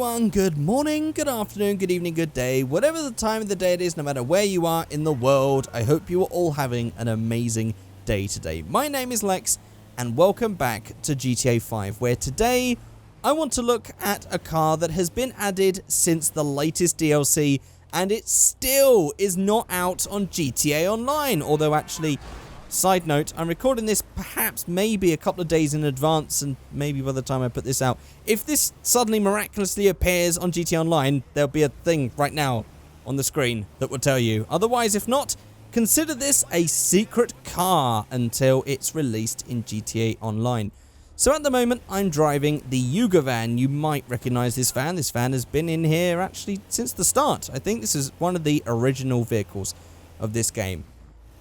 everyone, good morning, good afternoon, good evening, good day, whatever the time of the day it is, no matter where you are in the world. I hope you are all having an amazing day today. My name is Lex and welcome back to GTA 5, where today I want to look at a car that has been added since the latest DLC and it still is not out on GTA Online, although actually, side note, I'm recording this perhaps maybe a couple of days in advance, and maybe by the time I put this out, if this suddenly miraculously appears on GTA Online, there'll be a thing right now on the screen that will tell you. Otherwise, if not, consider this a secret car until it's released in GTA Online. So at the moment, I'm driving the Yugo van. You might recognize this van. This van has been in here actually since the start. I think this is one of the original vehicles of this game.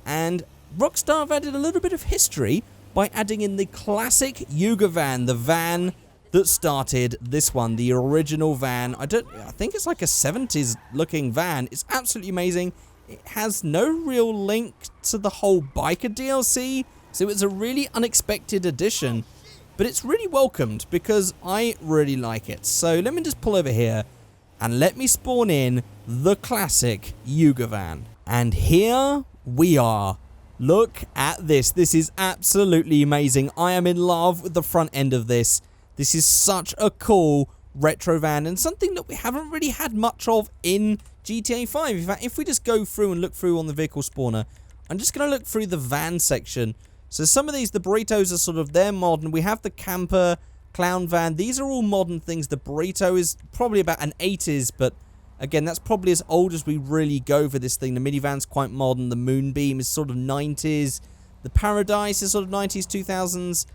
And Rockstar have added a little bit of history by adding in the classic Yugo van, the van that started this one, the original van. I think it's like a 70s looking van. It's absolutely amazing. It has no real link to the whole biker DLC, so it's a really unexpected addition, but it's really welcomed because I really like it. So let me just pull over here and let me spawn in the classic Yugo van. And here we are. Look at this. This is absolutely amazing. I am in love with the front end of this. This is such a cool retro van and something that we haven't really had much of in GTA 5. In fact, if we just go through and look through on the vehicle spawner, I'm just going to look through the van section. So some of these, the burritos are sort of, they're modern. We have the camper, clown van. These are all modern things. The burrito is probably about an 80s, but again, that's probably as old as we really go for this thing. The minivan's quite modern. The Moonbeam is sort of 90s. The Paradise is sort of 90s, 2000s.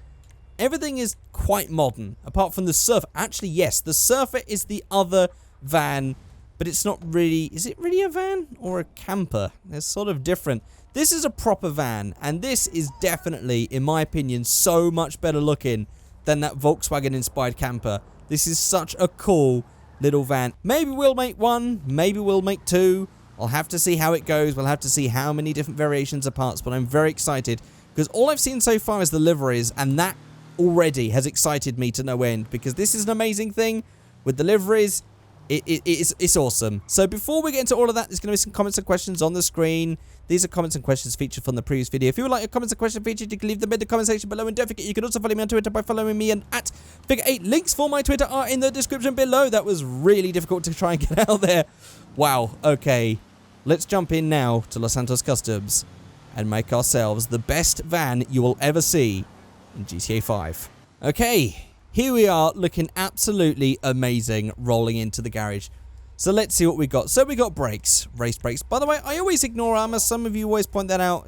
Everything is quite modern, apart from the Surfer. Actually, yes, the Surfer is the other van, but it's not really... Is it really a van or a camper? They're sort of different. This is a proper van, and this is definitely, in my opinion, so much better looking than that Volkswagen-inspired camper. This is such a cool little van. Maybe we'll make one, maybe we'll make two. I'll have to see how it goes. We'll have to see how many different variations of parts, but I'm very excited because all I've seen so far is the liveries, and that already has excited me to no end because this is an amazing thing with the liveries. It's awesome. So before we get into all of that, there's going to be some comments and questions on the screen. These are comments and questions featured from the previous video. If you would like your comments and questions featured, you can leave them in the comment section below. And don't forget, you can also follow me on Twitter by following me at Figureight. Links for my Twitter are in the description below. That was really difficult to try and get out there. Wow. Okay. Let's jump in now to Los Santos Customs and make ourselves the best van you will ever see in GTA 5. Okay. Here we are, looking absolutely amazing, rolling into the garage. So let's see what we got. So we got brakes, race brakes. By the way, I always ignore armor. Some of you always point that out.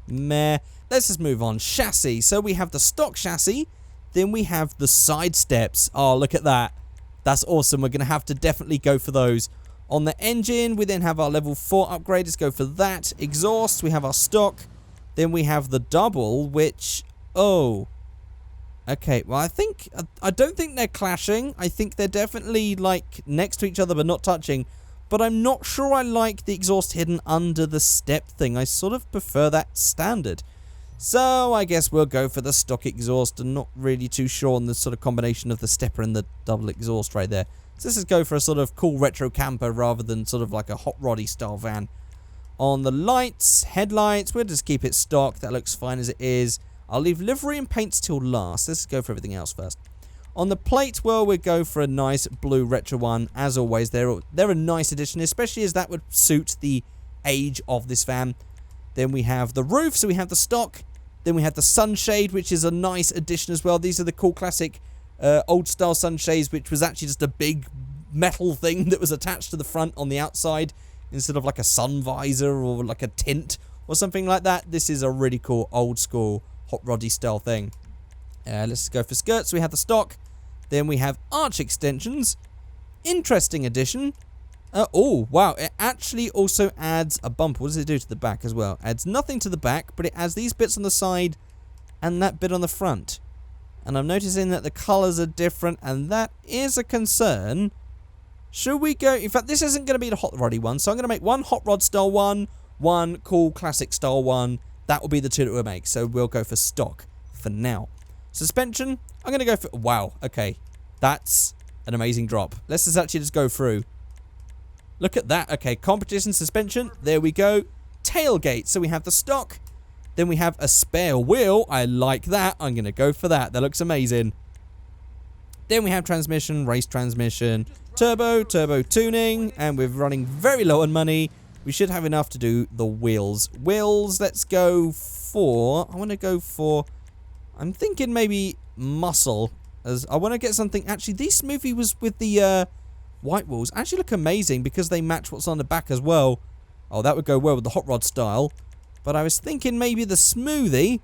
Meh. Let's just move on. Chassis. So we have the stock chassis. Then we have the side steps. Oh, look at that. That's awesome. We're going to have to definitely go for those. On the engine, we then have our level 4 upgrade. Let's go for that. Exhaust, we have our stock. Then we have the double, which... Oh... Okay, well, I don't think they're clashing. I think they're definitely, like, next to each other but not touching. But I'm not sure I like the exhaust hidden under the step thing. I sort of prefer that standard. So, I guess we'll go for the stock exhaust. I'm not really too sure on the sort of combination of the stepper and the double exhaust right there. So let's just go for a sort of cool retro camper rather than sort of like a hot roddy style van. On the lights, headlights, we'll just keep it stock. That looks fine as it is. I'll leave livery and paints till last. Let's go for everything else first. On the plate, well, we'll go for a nice blue retro one. As always, they're a nice addition, especially as that would suit the age of this van. Then we have the roof, so we have the stock. Then we have the sunshade, which is a nice addition as well. These are the cool classic old-style sunshades, which was actually just a big metal thing that was attached to the front on the outside instead of like a sun visor or like a tint or something like that. This is a really cool old-school hot roddy style thing. Let's go for skirts. We have the stock. Then we have arch extensions. Interesting addition. Oh, wow. It actually also adds a bumper. What does it do to the back as well? Adds nothing to the back, but it adds these bits on the side and that bit on the front. And I'm noticing that the colors are different, and that is a concern. Should we go... In fact, this isn't going to be the hot roddy one, so I'm going to make one hot rod style one cool classic style one. That will be the two that we'll make. So we'll go for stock for now. Suspension, I'm going to go for... Wow, okay. That's an amazing drop. Let's just actually just go through. Look at that. Okay, competition suspension. There we go. Tailgate. So we have the stock. Then we have a spare wheel. I like that. I'm going to go for that. That looks amazing. Then we have transmission, race transmission, turbo tuning, and we're running very low on money. We should have enough to do the wheels. Wheels, let's go for... I want to go for... I'm thinking maybe muscle. As I want to get something... Actually, this movie was with the white wheels. Actually look amazing because they match what's on the back as well. Oh, that would go well with the hot rod style. But I was thinking maybe the smoothie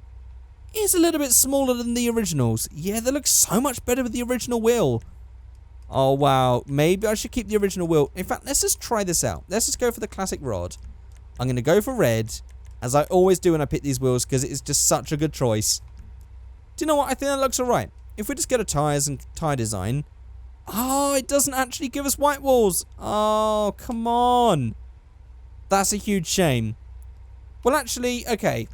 is a little bit smaller than the originals. Yeah, they look so much better with the original wheel. Oh, wow. Maybe I should keep the original wheel. In fact, let's just try this out. Let's just go for the classic rod. I'm going to go for red, as I always do when I pick these wheels, because it is just such a good choice. Do you know what? I think that looks alright. If we just go to tyres and tyre design... Oh, it doesn't actually give us white walls. Oh, come on. That's a huge shame. Well, actually, okay.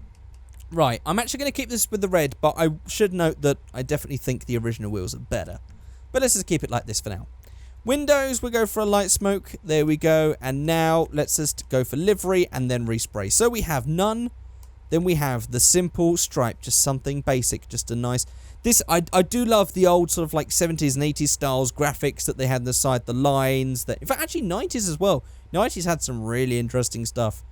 Right, I'm actually going to keep this with the red, but I should note that I definitely think the original wheels are better. But let's just keep it like this for now. Windows, we'll go for a light smoke. There we go. And now let's just go for livery and then respray. So we have none. Then we have the simple stripe, just something basic, just a nice... This, I do love the old sort of like 70s and 80s styles graphics that they had on the side, the lines. In fact, actually 90s as well. 90s had some really interesting stuff.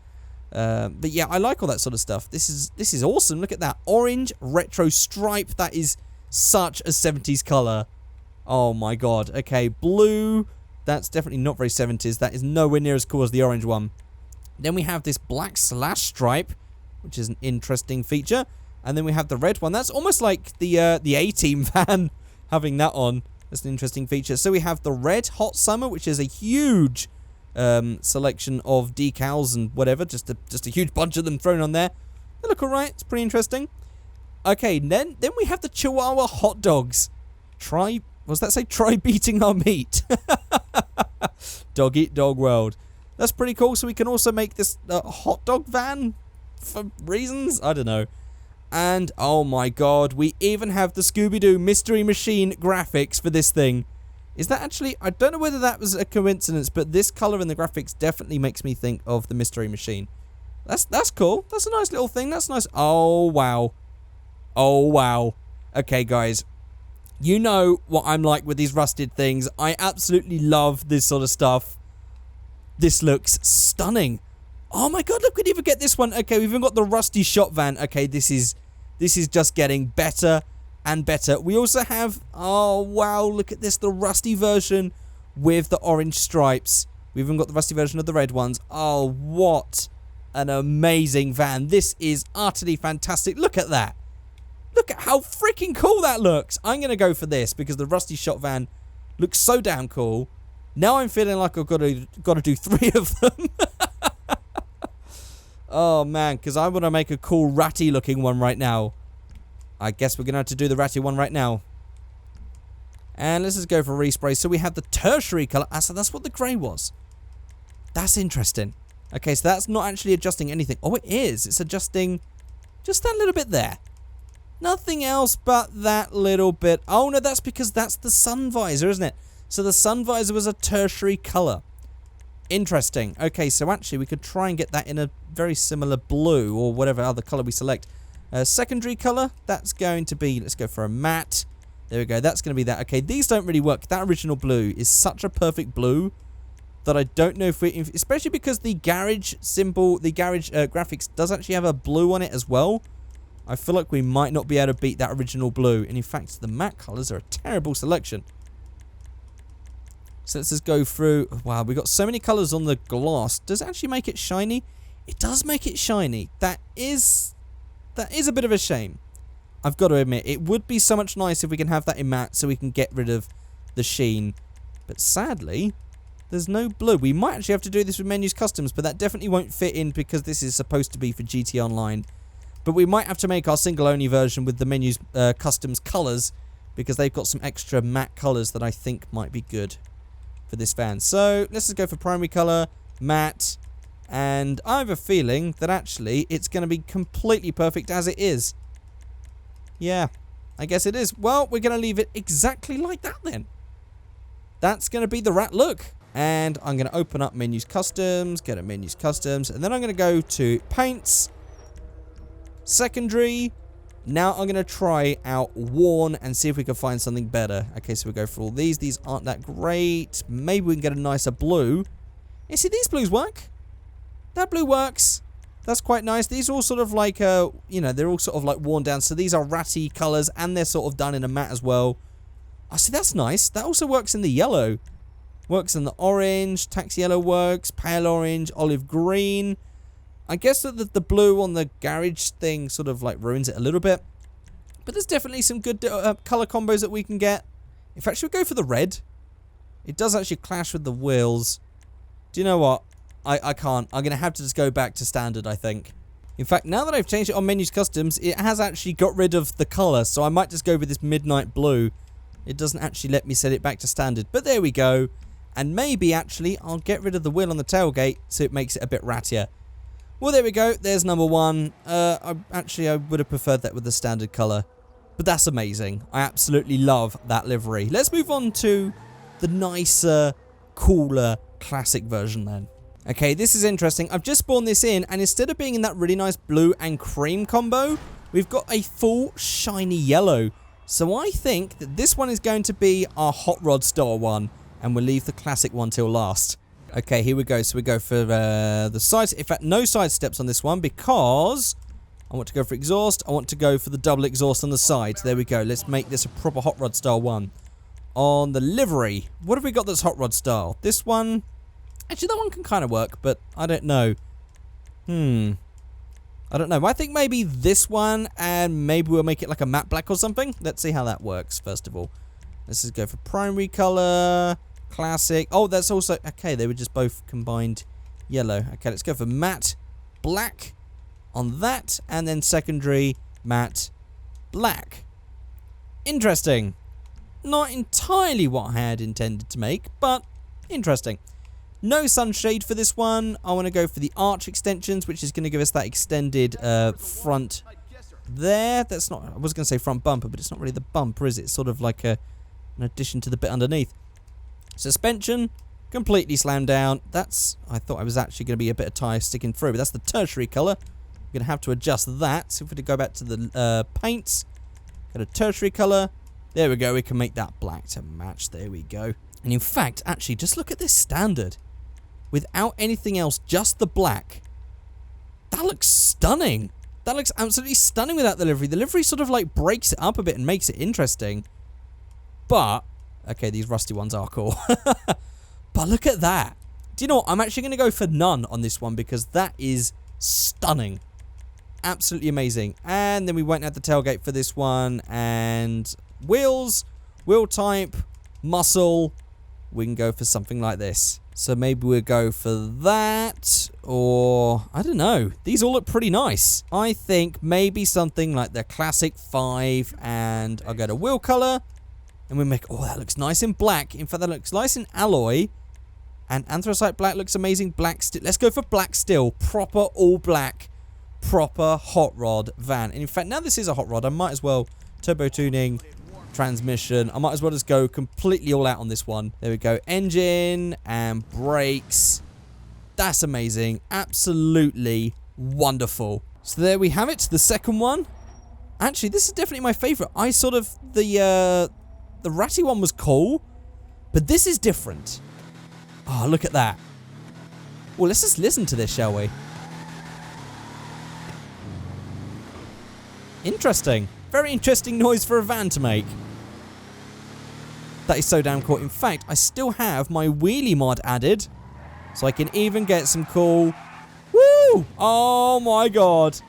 But yeah, I like all that sort of stuff. This is awesome. Look at that orange retro stripe. That is such a 70s color. Oh my god. Okay, blue. That's definitely not very 70s. That is nowhere near as cool as the orange one. Then we have this black slash stripe, which is an interesting feature. And then we have the red one. That's almost like the A-Team van having that on. That's an interesting feature. So we have the red Hot Summer, which is a huge selection of decals and whatever. Just a huge bunch of them thrown on there. They look alright. It's pretty interesting. Okay, then we have the Chihuahua hot dogs. Try beating our meat. Dog eat dog world. That's pretty cool. So we can also make this hot dog van for reasons. I don't know. And, oh my god, we even have the Scooby-Doo Mystery Machine graphics for this thing. Is that actually... I don't know whether that was a coincidence, but this colour in the graphics definitely makes me think of the Mystery Machine. That's cool. That's a nice little thing. That's nice. Oh, wow. Oh, wow. Okay, guys. You know what I'm like with these rusted things. I absolutely love this sort of stuff. This looks stunning. Oh my god, look, we didn't even get this one. Okay, we've even got the rusty shop van. Okay, this is just getting better and better. We also have, oh wow, look at this, the rusty version with the orange stripes. We've even got the rusty version of the red ones. Oh, what an amazing van. This is utterly fantastic. Look at that. Look at how freaking cool that looks. I'm going to go for this because the rusty shop van looks so damn cool. Now I'm feeling like I've got to do 3 of them. Oh, man, because I want to make a cool ratty-looking one right now. I guess we're going to have to do the ratty one right now. And let's just go for respray. So we have the tertiary colour. So that's what the grey was. That's interesting. Okay, so that's not actually adjusting anything. Oh, it is. It's adjusting just that little bit there. Nothing else but that little bit. Oh, no, that's because that's the sun visor, isn't it? So the sun visor was a tertiary colour. Interesting. Okay, so actually we could try and get that in a very similar blue or whatever other colour we select. Secondary colour, that's going to be, let's go for a matte. There we go, that's going to be that. Okay, these don't really work. That original blue is such a perfect blue that I don't know if we, especially because the garage symbol, the garage graphics does actually have a blue on it as well. I feel like we might not be able to beat that original blue. And in fact, the matte colours are a terrible selection. So let's just go through. Wow, we've got so many colours on the glass. Does it actually make it shiny? It does make it shiny. That is a bit of a shame. I've got to admit, it would be so much nice if we can have that in matte so we can get rid of the sheen. But sadly, there's no blue. We might actually have to do this with Menus Customs, but that definitely won't fit in because this is supposed to be for GT Online. But we might have to make our single-only version with the Menus Customs colours because they've got some extra matte colours that I think might be good for this van. So let's just go for primary colour, matte, and I have a feeling that actually it's going to be completely perfect as it is. Yeah, I guess it is. Well, we're going to leave it exactly like that then. That's going to be the rat look. And I'm going to open up Menus Customs, get a Menus Customs, and then I'm going to go to Paints, Secondary. Now I'm going to try out Worn and see if we can find something better. Okay, so we go for all these. These aren't that great. Maybe we can get a nicer blue. Yeah, see, these blues work. That blue works. That's quite nice. These are all sort of like, you know, they're all sort of like worn down. So these are ratty colors and they're sort of done in a matte as well. Oh, see, that's nice. That also works in the yellow. Works in the orange. Tax yellow works. Pale orange. Olive green. I guess that the blue on the garage thing sort of like ruins it a little bit. But there's definitely some good color combos that we can get. In fact, should we go for the red? It does actually clash with the wheels. Do you know what? I can't. I'm going to have to just go back to standard, I think. In fact, now that I've changed it on Menus Customs, it has actually got rid of the color. So I might just go with this midnight blue. It doesn't actually let me set it back to standard. But there we go. And maybe, actually, I'll get rid of the wheel on the tailgate so it makes it a bit rattier. Well, there we go. There's number one. I would have preferred that with the standard color. But that's amazing. I absolutely love that livery. Let's move on to the nicer, cooler, classic version then. Okay, this is interesting. I've just spawned this in, and instead of being in that really nice blue and cream combo, we've got a full shiny yellow. So I think that this one is going to be our Hot Rod style one. And we'll leave the classic one till last. Okay, here we go. So we go for the sides. In fact, no side steps on this one because I want to go for exhaust. I want to go for the double exhaust on the sides. There we go. Let's make this a proper Hot Rod style one. On the livery, what have we got that's Hot Rod style? This one, actually that one can kind of work, but I don't know. I don't know. I think maybe this one, and maybe we'll make it like a matte black or something. Let's see how that works, first of all. Let's just go for primary color, classic. Oh, that's also, okay, they were just both combined yellow. Okay, let's go for matte black on that, and then secondary matte black. Interesting. Not entirely what I had intended to make, but interesting. No sunshade for this one. I want to go for the arch extensions, which is going to give us that extended front there. That's not, I was going to say front bumper, but it's not really the bumper, is it? It's sort of like an addition to the bit underneath. Suspension, completely slammed down. That's, I thought I was actually going to be a bit of tyre sticking through, but that's the tertiary colour. I'm going to have to adjust that. So if we go back to the paints, got a tertiary colour. There we go, we can make that black to match. There we go. And in fact, actually, just look at this standard. Without anything else, just the black. That looks stunning. That looks absolutely stunning without the livery. The livery sort of like breaks it up a bit and makes it interesting. But, okay, these rusty ones are cool. But look at that. Do you know what? I'm actually going to go for none on this one because that is stunning. Absolutely amazing. And then we went at the tailgate for this one. And wheels, wheel type, muscle. We can go for something like this. So maybe we'll go for that. Or, I don't know. These all look pretty nice. I think maybe something like the classic 5. And I'll go to wheel color. And we make, oh, that looks nice in black. In fact, that looks nice in alloy. And anthracite black looks amazing. Black still. Let's go for black still. Proper all black. Proper hot rod van. And in fact, now this is a hot rod, I might as well turbo tuning, transmission. I might as well just go completely all out on this one. There we go. Engine and brakes. That's amazing. Absolutely wonderful. So there we have it. The second one. Actually, this is definitely my favorite. I sort of, the ratty one was cool, but this is different. Oh, look at that. Well, let's just listen to this, shall we? Interesting. Very interesting noise for a van to make. That is so damn cool. In fact, I still have my wheelie mod added, so I can even get some cool... Woo! Oh my god.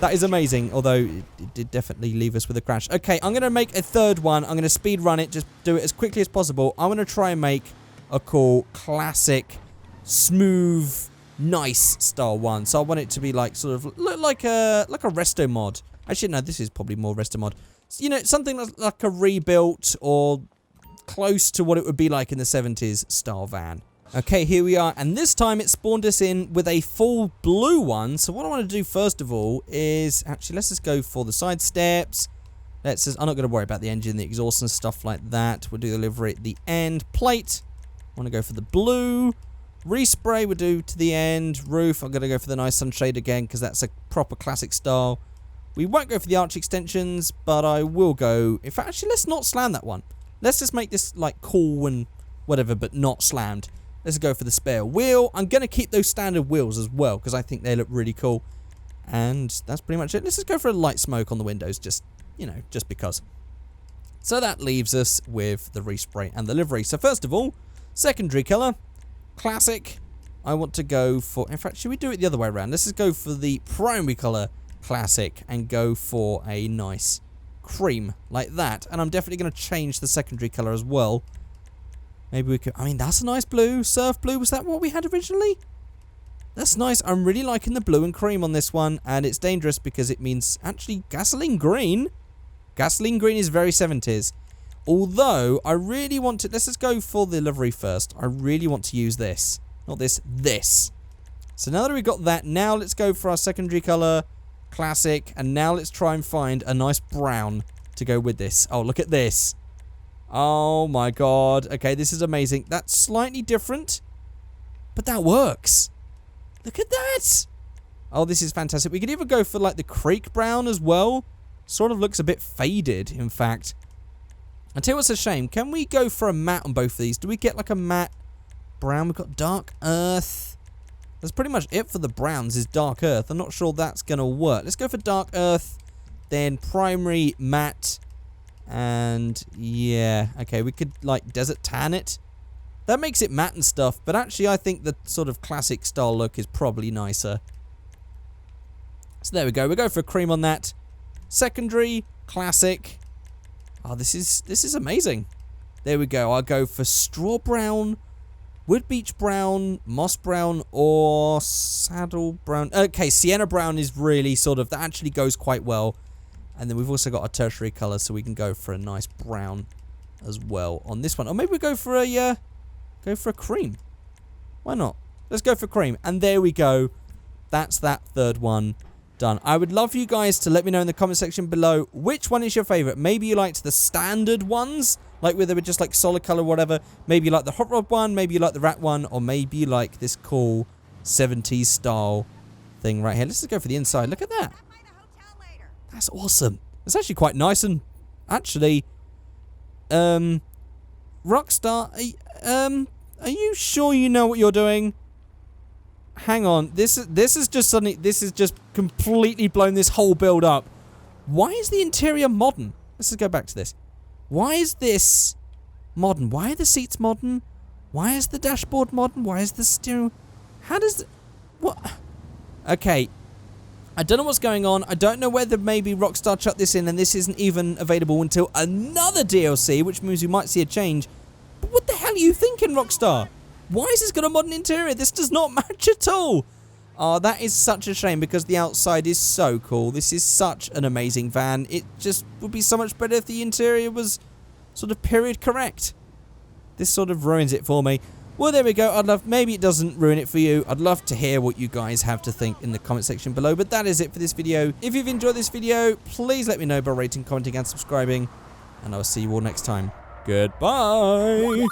That is amazing, although it did definitely leave us with a crash. Okay, I'm going to make a third one. I'm going to speed run it, just do it as quickly as possible. I want to try and make a cool, classic, smooth, nice style one. So I want it to be like, sort of, look like a resto mod. Actually, no, this is probably more resto mod. You know, something like a rebuilt or close to what it would be like in the 70s style van. Okay, here we are, and this time it spawned us in with a full blue one. So what I want to do first of all is, actually, let's just go for the side steps, I'm not going to worry about the engine, the exhaust and stuff like that. We'll do the livery at the end. Plate, I want to go for the blue. Respray we'll do to the end. Roof, I'm going to go for the nice sunshade again because that's a proper classic style. We won't go for the arch extensions, but I will go... In fact, actually, let's not slam that one. Let's just make this, like, cool and whatever, but not slammed. Let's go for the spare wheel. I'm going to keep those standard wheels as well, because I think they look really cool. And that's pretty much it. Let's just go for a light smoke on the windows, just, you know, just because. So that leaves us with the respray and the livery. So first of all, secondary colour, classic. I want to go for... In fact, should we do it the other way around? Let's just go for the primary colour, classic, and go for a nice cream like that. And I'm definitely going to change the secondary colour as well. Maybe we could... I mean, that's a nice blue. Surf blue. Was that what we had originally? That's nice. I'm really liking the blue and cream on this one. And it's dangerous because it means actually gasoline green. Gasoline green is very 70s. Although, I really want to... Let's just go for the livery first. I really want to use this. Not this. This. So now that we've got that, now let's go for our secondary colour. Classic. And now let's try and find a nice brown to go with this. Oh, look at this. Oh my god. Okay, this is amazing. That's slightly different, but that works. Look at that. Oh, this is fantastic. We could even go for like the creek brown as well. Sort of looks a bit faded, in fact. I'll tell you what's a shame. Can we go for a matte on both of these? Do we get like a matte brown? We've got dark earth. That's pretty much it for the browns is dark earth. I'm not sure that's going to work. Let's go for dark earth. Then primary matte. And yeah, okay, we could like desert tan it. That makes it matte and stuff, but actually I think the sort of classic style look is probably nicer. So there we go. We go for cream on that. Secondary, classic. Oh, this is amazing. There we go. I'll go for straw brown, wood beech brown, moss brown, or saddle brown. Okay, sienna brown is really sort of, that actually goes quite well. And then we've also got a tertiary colour, so we can go for a nice brown as well on this one. Or maybe we go for a cream. Why not? Let's go for cream. And there we go. That's that third one done. I would love for you guys to let me know in the comment section below which one is your favourite. Maybe you liked the standard ones, like where they were just like solid colour or whatever. Maybe you like the hot rod one, maybe you like the rat one, or maybe you like this cool 70s style thing right here. Let's just go for the inside. Look at that. That's awesome. It's actually quite nice and actually, Rockstar, are you sure you know what you're doing? Hang on. This is just suddenly, this is just completely blown this whole build up. Why is the interior modern? Let's just go back to this. Why is this modern? Why are the seats modern? Why is the dashboard modern? Why is the steering? How does what? Okay. I don't know what's going on. I don't know whether maybe Rockstar chucked this in and this isn't even available until another DLC, which means we might see a change. But what the hell are you thinking, Rockstar? Why is this got a modern interior? This does not match at all. Oh, that is such a shame because the outside is so cool. This is such an amazing van. It just would be so much better if the interior was sort of period correct. This sort of ruins it for me. Well, there we go. I'd love, maybe it doesn't ruin it for you. I'd love to hear what you guys have to think in the comment section below. But that is it for this video. If you've enjoyed this video, please let me know by rating, commenting, and subscribing. And I'll see you all next time. Goodbye.